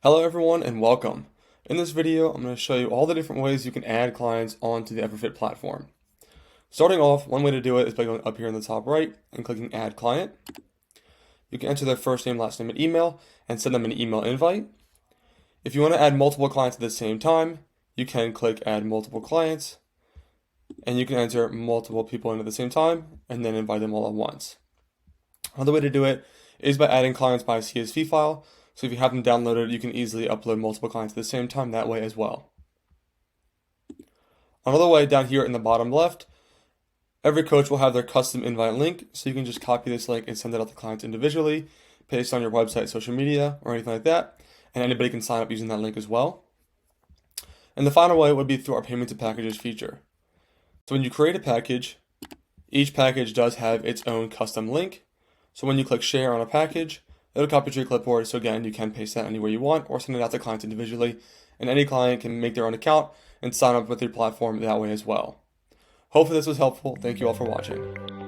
Hello everyone and welcome. In this video, I'm going to show you all the different ways you can add clients onto the Everfit platform. Starting off, one way to do it is by going up here in the top right and clicking Add Client. You can enter their first name, last name, and email and send them an email invite. If you want to add multiple clients at the same time, you can click Add Multiple Clients and you can enter multiple people in at the same time and then invite them all at once. Another way to do it is by adding clients by a CSV file. So if you have them downloaded, you can easily upload multiple clients at the same time that way as well. Another way down here in the bottom left, every coach will have their custom invite link. So you can just copy this link and send it out to clients individually, paste on your website, social media, or anything like that. And anybody can sign up using that link as well. And the final way would be through our payment to packages feature. So when you create a package, each package does have its own custom link. So when you click share on a package, it'll copy to your clipboard, so again, you can paste that anywhere you want or send it out to clients individually, and any client can make their own account and sign up with your platform that way as well. Hopefully this was helpful. Thank you all for watching.